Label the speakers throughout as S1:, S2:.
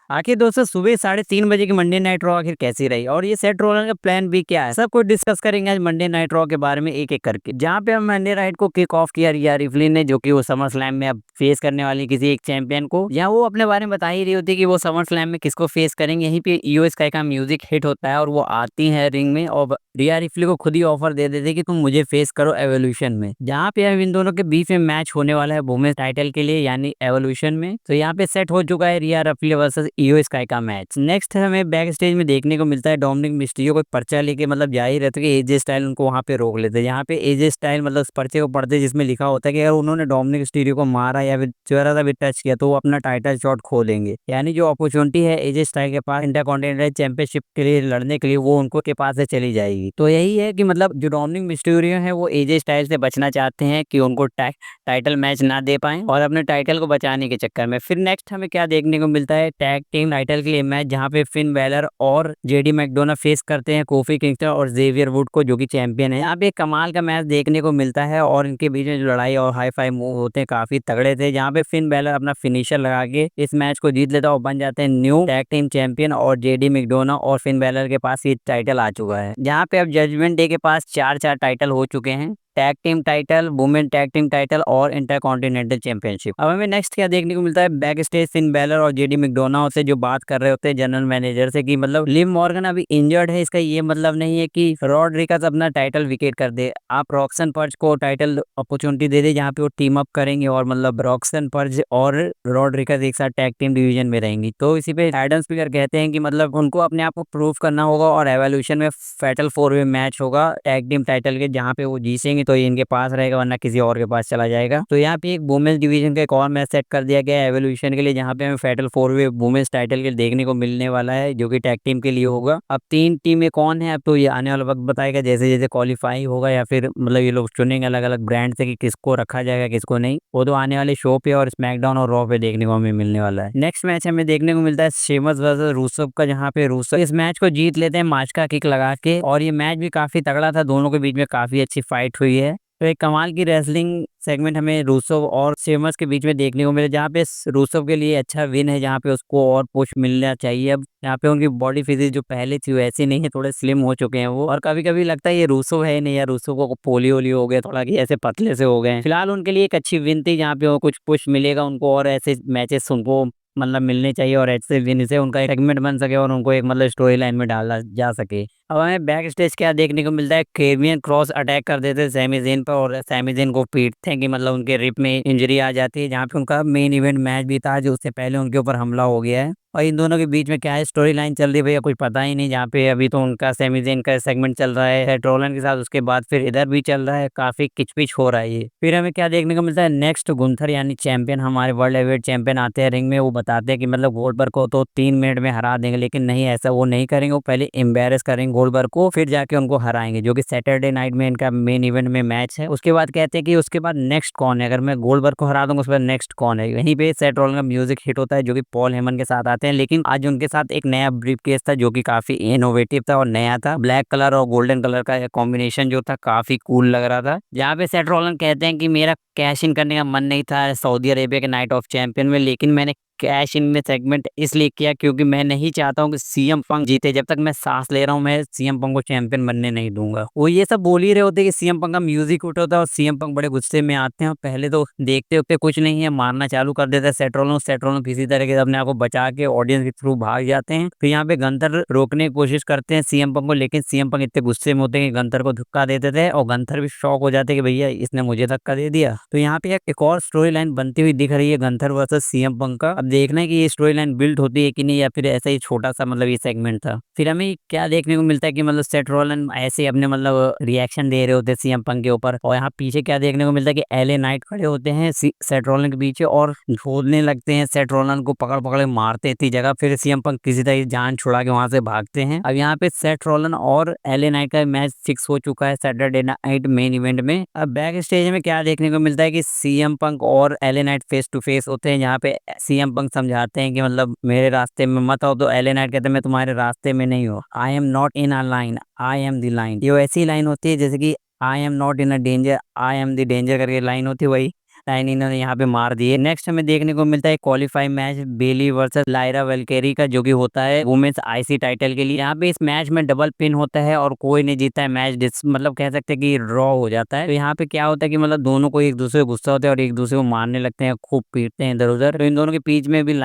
S1: आखिर दोस्तों सुबह 3:30 बजे की मंडे नाइट रॉ आखिर कैसी रही और ये सेट रोलर का प्लान भी क्या है, सब कुछ डिस्कस करेंगे आज मंडे नाइट रॉ के बारे में एक एक करके। जहाँ पे हम मंडे नाइट को किक ऑफ किया रिया रिफलिन ने, जो कि वो समर स्लैम में अब फेस करने वाली किसी एक चैंपियन को। यहाँ वो अपने बारे में बता ही रही होती है कि वो समर स्लैम में किसको फेस करेंगे। यहीं पे ईओ स्काई का म्यूजिक हिट होता है और वो आती है रिंग में और रिया रिफली को खुद ही ऑफर दे देते कि तुम मुझे फेस करो एवोल्यूशन में। जहाँ पे अब इन दोनों के बीच में मैच होने वाला है वुमेन्स टाइटल के लिए यानी एवोल्यूशन में। तो यहाँ पे सेट हो चुका है रिया रिफली वर्सेस ईओ स्काई का मैच। नेक्स्ट हमें बैक स्टेज में देखने को मिलता है डोमिनिक मिस्टीरियो को पर्चा लेके मतलब जा ही रहते कि एजे स्टाइल उनको वहाँ पे रोक लेते हैं। यहाँ पे एजे स्टाइल मतलब उस पर्चे को पढ़ते जिसमें लिखा होता है कि अगर उन्होंने डोमिनिक मिस्टीरियो को मारा या फिर जरा सा भी टच किया तो वो अपना टाइटल शॉट खो देंगे। यानी जो अपॉर्चुनिटी है एजे स्टाइल के पास इंटरकॉन्टिनेंटल चैंपियनशिप के लिए लड़ने के लिए वो उनको के पास से चली जाएगी। तो यही है कि मतलब जो डोमिनिक मिस्टीरियो है वो एजे स्टाइल से बचना चाहते हैं कि उनको टाइटल मैच ना दे पाए और अपने टाइटल को बचाने के चक्कर में। फिर नेक्स्ट हमें क्या देखने को मिलता है टैग टीम टाइटल के लिए मैच, जहाँ पे फिन बैलर और जेडी मैकडोना फेस करते हैं कोफी किंगस्टन और जेवियर वुड को, जो कि चैंपियन है। यहाँ पे एक कमाल का मैच देखने को मिलता है और इनके बीच में जो लड़ाई और हाई फाई मूव होते हैं काफी तगड़े थे। जहाँ पे फिन बैलर अपना फिनिशर लगा के इस मैच को जीत लेता है और बन जाते हैं न्यू टैग टीम चैंपियन और जेडी मैकडोना और फिन बैलर के पास ये टाइटल आ चुका है। जहाँ पे अब जजमेंट डे के पास चार चार टाइटल हो चुके हैं, tag team title, women tag team title और इंटरकॉन्टिनेंटल चैंपियनशिप। अब हमें नेक्स्ट क्या देखने को मिलता है बैक स्टेज फिन बैलर और जेडी मैकडोना से जो बात कर रहे होते हैं जनरल मैनेजर से कि मतलब लिव मॉर्गन अभी इंजर्ड है, इसका ये मतलब नहीं है कि रॉड्रिगस अपना टाइटल विकेट कर दे। आप रॉक्सन पर्ज को टाइटल अपॉर्चुनिटी दे दे जहाँ पे वो टीम अप करेंगे और मतलब रॉक्सन पर्ज और रॉड्रिगस एक साथ टैग टीम डिवीजन में रहेंगी। तो इसी पे एडम स्पीकर कहते हैं कि मतलब उनको अपने आप को प्रूव करना होगा और एवोल्यूशन में फैटल 4-वे मैच होगा टैग टीम टाइटल के, जहाँ पे वो जीतेंगे तो ये इनके पास रहेगा वरना किसी और के पास चला जाएगा। तो यहाँ पे एक वुमेन्स डिवीजन का एक और मैच सेट कर दिया गया है एवोल्यूशन के लिए, जहाँ पे हमें फैटल 4-वे वुमेन्स टाइटल के देखने को मिलने वाला है जो कि टैग टीम के लिए होगा। अब 3 टीमें कौन है अब तो ये आने वाला वक्त बताएगा, जैसे जैसे क्वालिफाई होगा या फिर मतलब ये लोग चुनेंगे अलग अलग ब्रांड से कि किसको रखा जाएगा किसको नहीं, वो तो आने वाले शो पे और स्मैकडाउन और रॉ पे देखने को हमें मिलने वाला है। नेक्स्ट मैच हमें देखने को मिलता है शेमस वर्सेस रूसव का, जहाँ पे रूसव इस मैच को जीत लेते हैं मार्च का किक लगा के और ये मैच भी काफी तगड़ा था, दोनों के बीच में काफी अच्छी फाइट हुई है। तो एक कमाल की रेसलिंग सेगमेंट हमें रूसव और शेमस के बीच में देखने को मिले, जहाँ पे रूसव के लिए अच्छा विन है, जहाँ पे उसको और पुश मिलना चाहिए। अब यहाँ पे उनकी बॉडी फिजिक जो पहले थी वैसी नहीं है, थोड़े स्लिम हो चुके हैं वो, और कभी कभी लगता है ये रूसव है नहीं यार, रूसव को पोलियो ओलियो हो गया थोड़ा कि ऐसे पतले से हो गए हैं। फिलहाल उनके लिए एक अच्छी विन थी जहाँ पे वो कुछ पुश मिलेगा उनको और ऐसे मैचेस उनको मतलब मिलने चाहिए और ऐसे विन से उनका एक सेगमेंट बन सके और उनको एक मतलब स्टोरी लाइन में डाला जा सके। अब हमें बैक स्टेज क्या देखने को मिलता है, केवियन क्रॉस अटैक कर देते हैं सैमी ज़ेन पर और सैमी ज़ेन को पीटते हैं कि मतलब उनके रिप में इंजरी आ जाती है, जहाँ पे उनका मेन इवेंट मैच भी था जो उससे पहले उनके ऊपर हमला हो गया है। और इन दोनों के बीच में क्या है स्टोरी लाइन चल रही है भैया कुछ पता ही नहीं, जहाँ पे अभी तो उनका सैमी ज़ेन का सेगमेंट चल रहा है रोलन के साथ, उसके बाद फिर इधर भी चल रहा है, काफी किचपिच हो रहा है ये। फिर हमें क्या देखने को मिलता है नेक्स्ट गुंथर यानी चैंपियन, हमारे वर्ल्ड हेवीवेट चैंपियन आते हैं रिंग में। वो बताते हैं कि मतलब गोल्डबर्ग को तो 3 मिनट में हरा देंगे, लेकिन नहीं ऐसा वो नहीं करेंगे, वो पहले एम्बेरस करेंगे गोल्डबर्ग को फिर जाके उनको हराएंगे, जो कि सैटरडे नाइट में इनका मेन इवेंट में मैच है। उसके बाद कहते हैं कि उसके बाद नेक्स्ट कौन है, अगर मैं गोल्डबर्ग को हरा दूंगा उसके बाद नेक्स्ट कौन है। वहीं पे सेट रोलन का म्यूजिक हिट होता है जो कि पॉल हेमन के साथ आते हैं, लेकिन आज उनके साथ एक नया ब्रीफ केस था जो कि काफी इनोवेटिव था और नया था, ब्लैक कलर और गोल्डन कलर का कॉम्बिनेशन जो था काफी कूल लग रहा था। जहाँ पे सेट रोलन कहते हैं कि मेरा कैश इन करने का मन नहीं था सऊदी अरेबिया के नाइट ऑफ चैंपियन में, लेकिन मैंने कैश इन में सेगमेंट इसलिए किया क्योंकि मैं नहीं चाहता हूँ कि सीएम पंक जीते, जब तक मैं सांस ले रहा हूँ मैं सीएम पंक को चैंपियन बनने नहीं दूंगा। वो ये सब बोल ही रहे होते कि सीएम पंक का म्यूजिक उठ होता है और सीएम पंक बड़े गुस्से में आते हैं और पहले तो देखते होते कुछ नहीं है मारना चालू कर देता है सेट्रोलो किसी तरह के अपने आप को बचा के ऑडियंस के थ्रू भाग जाते हैं। फिर यहाँ पे गंतर रोकने की कोशिश करते हैं सीएम पंक को, लेकिन सीएम पंक इतने गुस्से में होते हैं कि गंतर को धक्का देते थे और गंतर भी शॉक हो जाते कि भैया इसने मुझे धक्का दे दिया। तो यहाँ पे एक और स्टोरी लाइन बनती हुई दिख रही है गंतर वर्सेस सीएम पंक का। अब देखना है कि ये स्टोरी लाइन बिल्ड होती है कि नहीं या फिर ऐसा ही छोटा सा मतलब ये सेगमेंट था। फिर हमें क्या देखने को मिलता है कि मतलब सेट रोलन ऐसे अपने मतलब रिएक्शन दे रहे होते हैं सीएम पंक के ऊपर, और यहाँ पीछे क्या देखने को मिलता है कि एले नाइट खड़े होते हैं सेट रोलन के पीछे और छोड़ने लगते हैं सेट रोलन को, पकड़ पकड़ के मारते इतनी जगह, फिर सीएम पंक किसी तरह जान छुड़ा के वहां से भागते हैं। अब यहाँ पे सेट रोलन और एले नाइट का मैच फिक्स हो चुका है सैटरडे नाइट मेन इवेंट में। अब बैक स्टेज में क्या देखने को मिलता है कि सीएम पंक और LA Knight face to face होते हैं, जहाँ पे सीएम पंक समझाते हैं कि मतलब मेरे रास्ते में मत आओ, तो एले नाइट कहते हैं मैं तुम्हारे रास्ते में नहीं हूँ, I am not in a line I am the line. ये वैसी लाइन होती है जैसे कि I am not in a danger I am the danger करके लाइन होती है, वही लाइन इन्होंने यहाँ पे मार दी है। नेक्स्ट हमें देखने को मिलता है क्वालिफाई मैच बेली वर्सेस लायरा वेलकेरी का, जो कि होता है वुमेन्स आईसी टाइटल के लिए। यहाँ पे इस मैच में डबल पिन होता है और कोई नहीं जीता है मैच, मतलब कह सकते हैं कि ड्रॉ हो जाता है। तो यहाँ पे क्या होता है कि मतलब दोनों को एक दूसरे को गुस्सा होता है और एक दूसरे को मारने लगते हैं, खूब पीटते हैं इधर उधर। तो इन दोनों के बीच में भी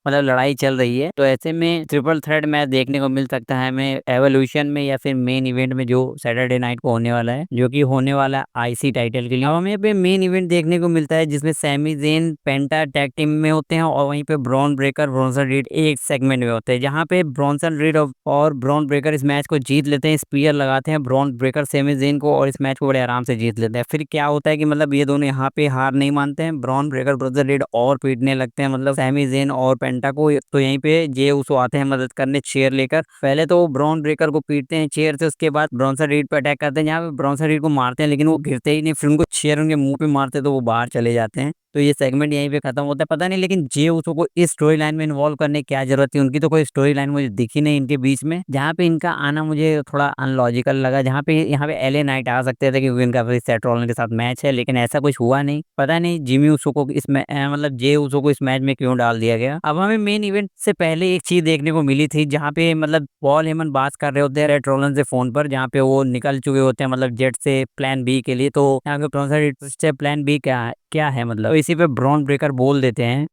S1: मतलब लड़ाई चल रही है। तो ऐसे में ट्रिपल थ्रेट मैच देखने को मिल सकता है हमें एवोल्यूशन में या फिर मेन इवेंट में, जो सैटरडे नाइट को होने वाला है, जो कि होने वाला है आईसी टाइटल के लिए। अब हमें यहाँ पे मेन इवेंट देखने को मिलता है जिसमें सैमी ज़ेन पेंटा टैग टीम में होते हैं और वहीं पे ब्रॉन ब्रेकर ब्रॉन्सन रीड एक सेगमेंट में होते हैं, जहाँ पे ब्रॉन्सन रीड और ब्रॉन ब्रेकर इस मैच को जीत लेते हैं। स्पीयर लगाते हैं ब्रॉन ब्रेकर सैमी ज़ेन को और इस मैच को बड़े आराम से जीत लेते हैं। फिर क्या होता है कि मतलब ये दोनों यहाँ पे हार नहीं मानते हैं, ब्रॉन ब्रेकर ब्रॉन्सन रीड और पीटने लगते हैं मतलब सैमी ज़ेन और पेंटा को। तो यहीं पे जे उसो आते हैं मदद करने चेयर लेकर। पहले तो वो ब्रॉन ब्रेकर को पीटते हैं चेयर से, उसके बाद ब्रॉन्सन रीड पे अटैक करते हैं, जहाँ पे ब्रॉन्सन रीड को मारते हैं लेकिन वो गिरते ही नहीं, फिर उनको चेयर उनके मुंह पे मारते तो वो बाहर चले जाते हैं। तो ये सेगमेंट यहीं पे खत्म होता है। पता नहीं लेकिन जे उसो को इस स्टोरी लाइन में इन्वॉल्व करने की क्या जरूरत थी, उनकी तो कोई स्टोरी लाइन मुझे दिखी नहीं इनके बीच में। जहाँ पे इनका आना मुझे थोड़ा अनलॉजिकल लगा, जहाँ पे यहाँ पे एले नाइट आ सकते थे क्योंकि इनका फिर सेथ रॉलिंस के साथ मैच है, लेकिन ऐसा कुछ हुआ नहीं। पता नहीं जिमी उसो को इस मतलब जे उसो को इस मैच में क्यों डाल दिया गया। अब हमें मेन इवेंट से पहले एक चीज देखने को मिली थी, जहाँ पे मतलब पॉल हेमन बात कर रहे होते हैं सेथ रॉलिंस से फोन पर, जहाँ पे वो निकल चुके होते हैं मतलब जेट से प्लान बी के लिए। तो यहाँ पे प्लान बी क्या है मतलब, तो इसी पे ब्रॉन ब्रेकर बोल देते हैं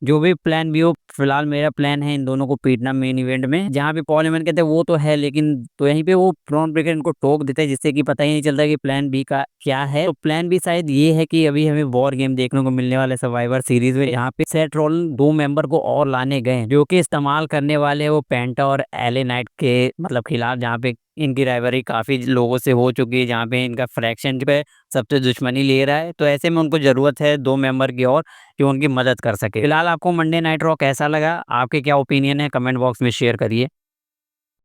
S1: जो भी प्लान बी हो, फिलहाल मेरा प्लान है इन दोनों को पीटना मेन इवेंट में। जहाँ पे पॉल हेमन कहते हैं वो तो है लेकिन, तो यहीं पे वो ब्रॉन ब्रेकर इनको टोक देते हैं जिससे कि पता ही नहीं चलता कि प्लान बी का क्या है। तो प्लान बी शायद ये है कि अभी हमें वॉर गेम देखने को मिलने वाला है सर्वाइवर सीरीज में, यहाँ पे सेथ रॉलिंस 2 मेंबर को और लाने गए हैं जो कि इस्तेमाल करने वाले हैं वो पेंटा और एले नाइट के मतलब खिलाफ, जहाँ पे इनकी राइवरी काफी लोगों से हो चुकी है, जहाँ पे इनका फ्रैक्शन पे सबसे दुश्मनी ले रहा है। तो ऐसे में उनको जरूरत है 2 मेंबर की और जो उनकी मदद कर सके। फिलहाल आपको मंडे नाइट रॉ कैसा लगा, आपके क्या ओपिनियन है, कमेंट बॉक्स में शेयर करिए।